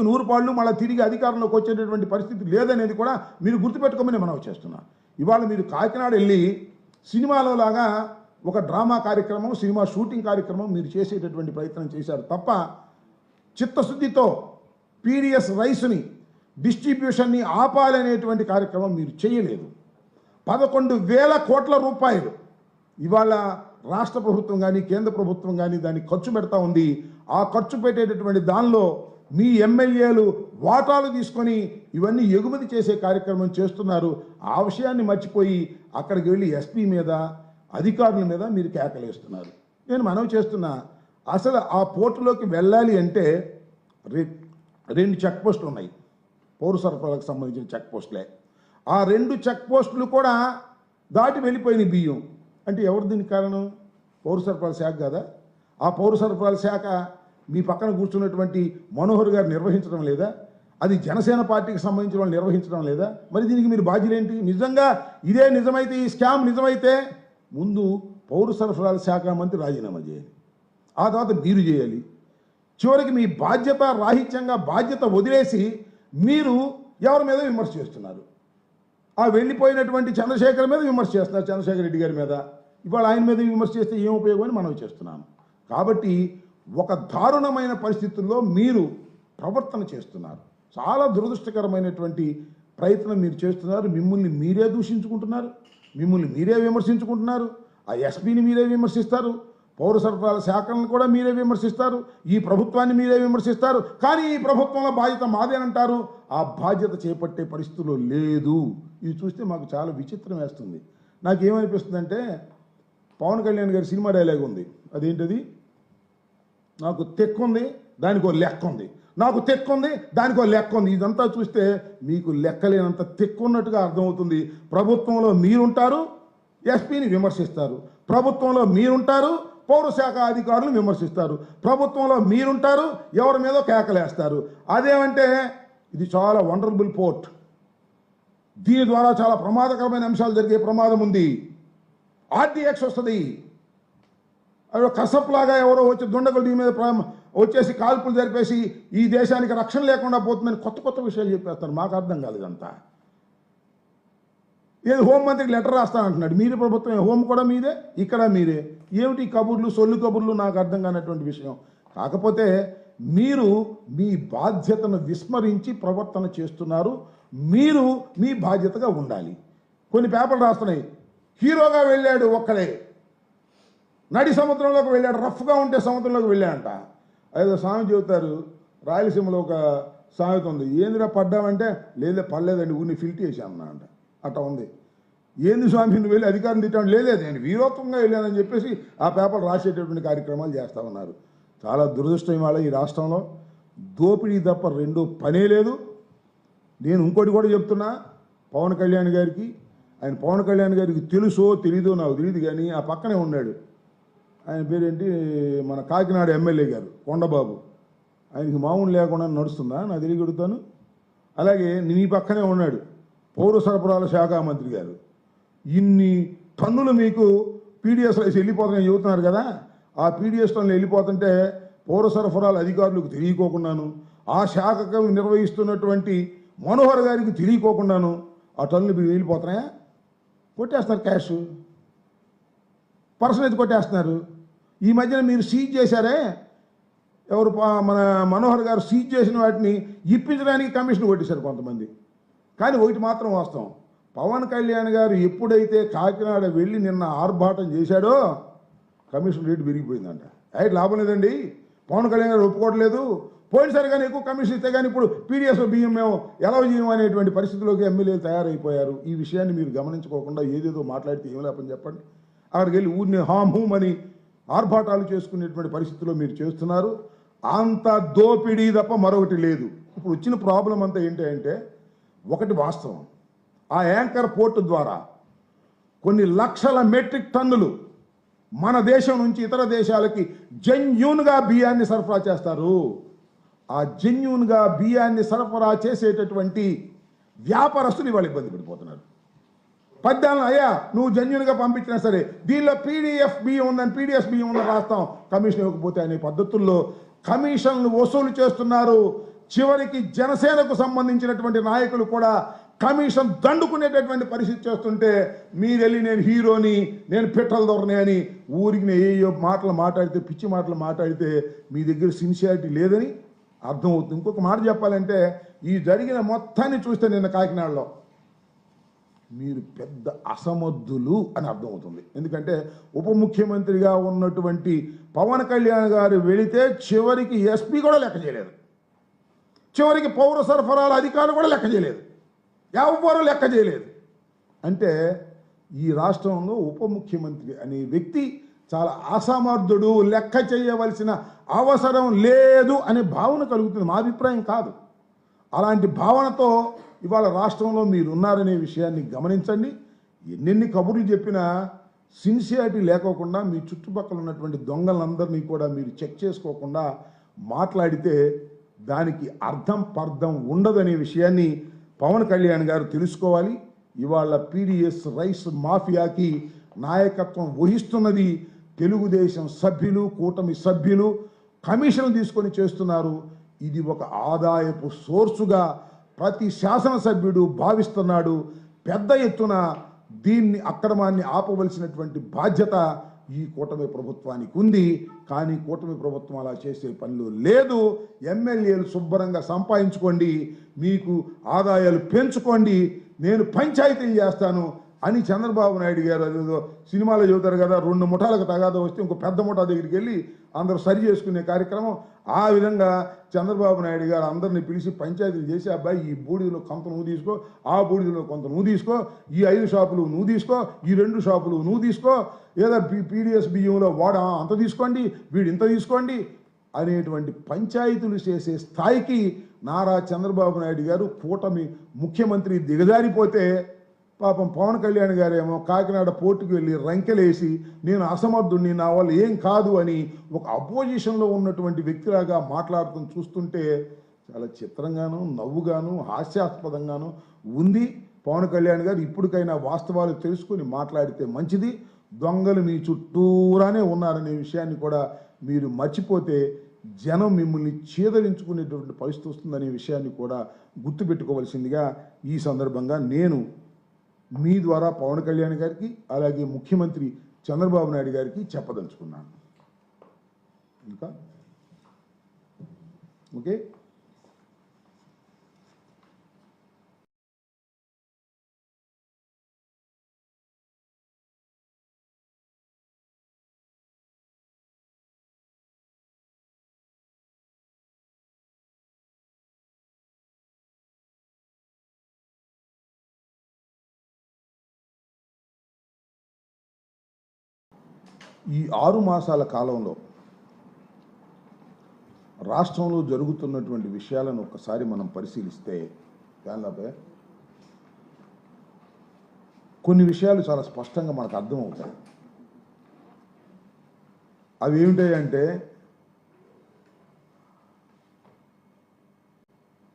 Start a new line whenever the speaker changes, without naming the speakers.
100 పాళ్ళు మళ్ళీ తిరిగి అధికారంలోకి వచ్చేటటువంటి పరిస్థితి లేదనేది కూడా మీరు గుర్తుపెట్టుకోమని మనం చేస్తున్నాం. ఇవాళ మీరు కాకినాడ వెళ్ళి సినిమాలో లాగా ఒక డ్రామా కార్యక్రమం, సినిమా షూటింగ్ కార్యక్రమం మీరు చేసేటటువంటి ప్రయత్నం చేశారు తప్ప చిత్తశుద్ధితో పీడిఎస్ రైస్ని డిస్ట్రిబ్యూషన్ని ఆపాలనేటువంటి కార్యక్రమం మీరు చేయలేదు. 11,000 కోట్ల రూపాయలు ఇవాళ రాష్ట్ర ప్రభుత్వం కానీ కేంద్ర ప్రభుత్వం కానీ దాన్ని ఖర్చు పెడతా ఉంది. ఆ ఖర్చు పెట్టేటటువంటి దానిలో మీ ఎమ్మెల్యేలు వాటాలు తీసుకొని ఇవన్నీ ఎగుమతి చేసే కార్యక్రమం చేస్తున్నారు. ఆ విషయాన్ని మర్చిపోయి అక్కడికి వెళ్ళి ఎస్పీ మీద అధికారుల మీద మీరు కేకలేస్తున్నారు. నేను మనవి చేస్తున్నా, అసలు ఆ పోర్టులోకి వెళ్ళాలి అంటే 2 చెక్ పోస్టులు ఉన్నాయి, పౌర సరఫరాలకు సంబంధించిన చెక్ పోస్టులే. ఆ 2 చెక్ పోస్టులు కూడా దాటి వెళ్ళిపోయిన బియ్యం అంటే ఎవరు దీనికి కారణం? పౌర సరఫరాల శాఖ కదా. ఆ పౌర సరఫరాల శాఖ మీ పక్కన కూర్చున్నటువంటి మనోహర్ గారు నిర్వహించడం లేదా? అది జనసేన పార్టీకి సంబంధించిన వాళ్ళు నిర్వహించడం లేదా? మరి దీనికి మీరు బాధ్యులేంటి? నిజంగా ఇదే నిజమైతే, ఈ స్కామ్ నిజమైతే ముందు పౌర సరఫరాల శాఖ మంత్రి రాజీనామా చేయాలి, ఆ తర్వాత మీరు చేయాలి. చివరికి మీ బాధ్యత రాహిత్యంగా బాధ్యత వదిలేసి మీరు ఎవరి మీద విమర్శ చేస్తున్నారు? ఆ వెళ్ళిపోయినటువంటి చంద్రశేఖర్ మీద విమర్శ చేస్తున్నారు, చంద్రశేఖర్ రెడ్డి గారి మీద. ఇవాళ ఆయన మీద విమర్శ చేస్తే ఏం ఉపయోగం అని మనం చేస్తున్నాం. కాబట్టి ఒక దారుణమైన పరిస్థితుల్లో మీరు ప్రవర్తన చేస్తున్నారు. చాలా దురదృష్టకరమైనటువంటి ప్రయత్నం మీరు చేస్తున్నారు. మిమ్మల్ని మీరే దూషించుకుంటున్నారు, మిమ్మల్ని మీరే విమర్శించుకుంటున్నారు. ఆ ఎస్పీని మీరే విమర్శిస్తారు, పౌర సరఫరాల శాఖలను కూడా మీరే విమర్శిస్తారు, ఈ ప్రభుత్వాన్ని మీరే విమర్శిస్తారు. కానీ ఈ ప్రభుత్వంలో బాధ్యత మాదేనంటారు. ఆ బాధ్యత చేపట్టే పరిస్థితుల్లో లేదు. ఇది చూస్తే మాకు చాలా విచిత్రం వేస్తుంది. నాకేమనిపిస్తుందంటే, పవన్ కళ్యాణ్ గారి సినిమా డైలాగ్ ఉంది, అదేంటది? నాకు తెక్కుంది దానికో లెక్క ఉంది, నాకు తెక్కుంది దానికో లెక్క ఉంది. ఇదంతా చూస్తే మీకు లెక్కలేనంత తెక్కున్నట్టుగా అర్థమవుతుంది. ప్రభుత్వంలో మీరుంటారు, ఎస్పీని విమర్శిస్తారు. ప్రభుత్వంలో మీరుంటారు, పౌర శాఖ అధికారులు విమర్శిస్తారు. ప్రభుత్వంలో మీరుంటారు, ఎవరి మీదో కేకలేస్తారు. అదేమంటే ఇది చాలా వండర్ఫుల్ పోర్ట్, దీని ద్వారా చాలా ప్రమాదకరమైన అంశాలు జరిగే ప్రమాదం ఉంది, ఆర్డీఎక్స్ వస్తుంది, అవి కసప్లాగా ఎవరో వచ్చి దుండగులు దీని మీద వచ్చేసి కాల్పులు జరిపేసి ఈ దేశానికి రక్షణ లేకుండా పోతుందని కొత్త కొత్త విషయాలు చెప్పేస్తారు. మాకు అర్థం కాలేదంతా. ఏది హోంమంత్రికి లెటర్ రాస్తానంటున్నాడు, మీరే ప్రభుత్వం, హోం కూడా మీదే, ఇక్కడ మీరే. ఏమిటి కబుర్లు, సొల్లు కబుర్లు? నాకు అర్థం కానటువంటి విషయం. కాకపోతే మీరు మీ బాధ్యతను విస్మరించి ప్రవర్తన చేస్తున్నారు. మీరు మీ బాధ్యతగా ఉండాలి. కొన్ని పేపర్లు రాస్తున్నాయి, హీరోగా వెళ్ళాడు ఒక్కడే, నడి సముద్రంలోకి వెళ్ళాడు, రఫ్గా ఉంటే సముద్రంలోకి వెళ్ళాడంట. ఏదో సామెత చెబుతారు, రాయలసీమలో ఒక సామెత ఉంది, ఏందిరా పడ్డామంటే లేదే పడలేదండి, ఊరిని ఫిల్ట్ చేశాను అంట. అట్లా ఉంది. ఏంది స్వామి నువ్వు వెళ్ళి అధికారం తిట్టాను? లేదు నేను వీరోత్వంగా వెళ్ళానని చెప్పేసి ఆ పేపర్ రాసేటటువంటి కార్యక్రమాలు చేస్తూ ఉన్నారు. చాలా దురదృష్టం ఇవాళ ఈ రాష్ట్రంలో దోపిడీ తప్ప రెండో పనే లేదు. నేను ఇంకోటి కూడా చెప్తున్నా, పవన్ కళ్యాణ్ గారికి, ఆయన పవన్ కళ్యాణ్ గారికి తెలుసో తెలీదో నాకు తెలియదు, కానీ ఆ పక్కనే ఉన్నాడు, ఆయన పేరేంటి, మన కాకినాడ ఎమ్మెల్యే గారు కొండబాబు, ఆయనకి మామూలు లేకుండా నడుస్తుందా నాకు తెలియగలుగుతాను. అలాగే నీ పక్కనే ఉన్నాడు పౌర సరఫరాల శాఖ మంత్రి గారు. ఇన్ని టన్నులు మీకు పీడిఎస్ రైస్ వెళ్ళిపోతున్నాయని చెబుతున్నారు కదా, ఆ పీడిఎస్ టన్నులు వెళ్ళిపోతుంటే పౌర సరఫరాల అధికారులకు తెలియకోకుండాను, ఆ శాఖకు నిర్వహిస్తున్నటువంటి మనోహర్ గారికి తెలియకోకుండాను ఆ టన్నులు వెళ్ళిపోతున్నాయా? కొట్టేస్తున్నారు, క్యాష్ పర్సన్ అయితే కొట్టేస్తున్నారు. ఈ మధ్యన మీరు సీజ్ చేశారే, ఎవరు మన మనోహర్ గారు సీజ్ చేసిన వాటిని ఇప్పించడానికి కమిషన్ కొట్టేశారు కొంతమంది. కానీ ఒకటి మాత్రం వాస్తవం, పవన్ కళ్యాణ్ గారు ఎప్పుడైతే కాకినాడ వెళ్ళి నిన్న ఆర్భాటం చేశాడో కమిషన్ రేటు పెరిగిపోయిందంట. అయితే లాభం లేదండి, పవన్ కళ్యాణ్ గారు ఒప్పుకోవట్లేదు, పోయినసారి కానీ ఎక్కువ కమిషన్ ఇస్తే కానీ ఇప్పుడు పీడిఎస్ బియ్యం మేము ఎలా చేయము అనేటువంటి పరిస్థితిలోకి ఎమ్మెల్యేలు తయారైపోయారు. ఈ విషయాన్ని మీరు గమనించుకోకుండా ఏదేదో మాట్లాడితే ఏం లేపని చెప్పండి. అక్కడికి వెళ్ళి ఊరిని హామ్ హూమ్ అని ఆర్భాటాలు చేసుకునేటువంటి పరిస్థితిలో మీరు చేస్తున్నారు. అంత దోపిడీ తప్ప మరొకటి లేదు. ఇప్పుడు వచ్చిన ప్రాబ్లం అంతా ఏంటి అంటే, ఒకటి వాస్తవం, ఆ యాంకర్ పోర్టు ద్వారా కొన్ని లక్షల మెట్రిక్ టన్నులు మన దేశం నుంచి ఇతర దేశాలకి జెన్యూన్గా బియ్యాన్ని సరఫరా చేస్తారు. ఆ జెన్యూన్గా బియ్యాన్ని సరఫరా చేసేటటువంటి వ్యాపారస్తులు ఇవాళ ఇబ్బంది పడిపోతున్నారు. పద్దాలను అయ్యా నువ్వు జెన్యూన్గా పంపించినా సరే దీనిలో పీడిఎఫ్ బియ్యం ఉందని, పీడిఎస్ బియ్యం ఉందని రాస్తాం, కమిషన్ ఇవ్వకపోతే అనే పద్ధతుల్లో కమిషన్లు వసూలు చేస్తున్నారు. చివరికి జనసేనకు సంబంధించినటువంటి నాయకులు కూడా కమిషన్ దండుకునేటటువంటి పరిస్థితి చేస్తుంటే మీరు వెళ్ళి నేను హీరోని, నేను పెట్రోల్ దొరని అని ఊరికి ఏయో మాటలు మాట్లాడితే, పిచ్చి మాటలు మాట్లాడితే మీ దగ్గర సిన్సియారిటీ లేదని అర్థమవుతుంది. ఇంకొక మాట చెప్పాలంటే, ఈ జరిగిన మొత్తాన్ని చూస్తే నిన్న కాకినాడలో మీరు పెద్ద అసమర్థులు అని అర్థమవుతుంది. ఎందుకంటే ఉప ముఖ్యమంత్రిగా ఉన్నటువంటి పవన్ కళ్యాణ్ గారు వెళితే చివరికి ఎస్పీ కూడా లెక్క చేయలేదు, చివరికి పౌర సరఫరాల అధికారులు కూడా లెక్క చేయలేదు, ఎవ్వరూ లెక్క చేయలేదు. అంటే ఈ రాష్ట్రంలో ఉప ముఖ్యమంత్రి అనే వ్యక్తి చాలా అసమర్థుడు, లెక్క చేయవలసిన అవసరం లేదు అనే భావన కలుగుతుంది. మా అభిప్రాయం కాదు. అలాంటి భావనతో ఇవాళ రాష్ట్రంలో మీరు ఉన్నారనే విషయాన్ని గమనించండి. ఎన్నెన్ని కబుర్లు చెప్పినా సిన్సియారిటీ లేకోకుండా మీ చుట్టుపక్కల ఉన్నటువంటి దొంగలందరినీ కూడా మీరు చెక్ చేసుకోకుండా మాట్లాడితే దానికి అర్థం పర్థం ఉండదనే విషయాన్ని పవన్ కళ్యాణ్ గారు తెలుసుకోవాలి. ఇవాళ పీడిఎస్ రైస్ మాఫియాకి నాయకత్వం వహిస్తున్నది తెలుగుదేశం సభ్యులు, కూటమి సభ్యులు కమిషన్ తీసుకొని చేస్తున్నారు. ఇది ఒక ఆదాయపు సోర్సుగా ప్రతి శాసనసభ్యుడు భావిస్తున్నాడు. పెద్ద ఎత్తున దీన్ని అక్రమాన్ని ఆపవలసినటువంటి బాధ్యత ఈ కూటమి ప్రభుత్వానికి ఉంది. కానీ కూటమి ప్రభుత్వం అలా చేసే పనులు లేదు. ఎమ్మెల్యేలు శుభ్రంగా సంపాదించుకోండి, మీకు ఆదాయాలు పెంచుకోండి, నేను పంచాయతీలు చేస్తాను అని చంద్రబాబు నాయుడు గారు అదేదో సినిమాలో చెబుతారు కదా, 2 ముఠాలకు తగాదా వస్తే ఇంకో పెద్ద ముఠా దగ్గరికి వెళ్ళి అందరూ సరి చేసుకునే కార్యక్రమం. ఆ విధంగా చంద్రబాబు నాయుడు గారు అందరినీ పిలిచి పంచాయతీలు చేసి, అబ్బాయి ఈ బూడిదలో కొంత నువ్వు తీసుకో, ఆ బూడిదలో కొంత నువ్వు తీసుకో, ఈ 5 షాపులు నువ్వు తీసుకో, ఈ 2 షాపులు నువ్వు తీసుకో, లేదా పీడిఎస్ బియ్యంలో వాడ అంత తీసుకోండి, వీడు ఇంత తీసుకోండి అనేటువంటి పంచాయతీలు చేసే స్థాయికి నారా చంద్రబాబు నాయుడు గారు కూటమి ముఖ్యమంత్రి దిగజారిపోతే, పాపం పవన్ కళ్యాణ్ గారేమో కాకినాడ పోర్టుకు వెళ్ళి రంకెలేసి నేను అసమర్థుడిని, నా వల్ల ఏం కాదు అని ఒక అపోజిషన్లో ఉన్నటువంటి వ్యక్తిలాగా మాట్లాడుతూ చూస్తుంటే చాలా చిత్రంగాను, నవ్వుగాను, హాస్యాస్పదంగాను ఉంది. పవన్ కళ్యాణ్ గారు ఇప్పటికైనా వాస్తవాలు తెలుసుకొని మాట్లాడితే మంచిది. దొంగలు మీ చుట్టూరానే ఉన్నారనే విషయాన్ని కూడా మీరు మర్చిపోతే జనం మిమ్మల్ని చీదరించుకునేటువంటి పరిస్థితి వస్తుందనే విషయాన్ని కూడా గుర్తుపెట్టుకోవాల్సిందిగా ఈ సందర్భంగా నేను మీ ద్వారా పవన్ కళ్యాణ్ గారికి అలాగే ముఖ్యమంత్రి చంద్రబాబు నాయుడు గారికి చెప్పదలుచుకున్నాను. ఇంకా ఓకే. ఈ 6 మాసాల కాలంలో రాష్ట్రంలో జరుగుతున్నటువంటి విషయాలను ఒక్కసారి మనం పరిశీలిస్తే కొన్ని విషయాలు చాలా స్పష్టంగా మనకు అర్థమవుతాయి. అవి ఏమిటాయంటే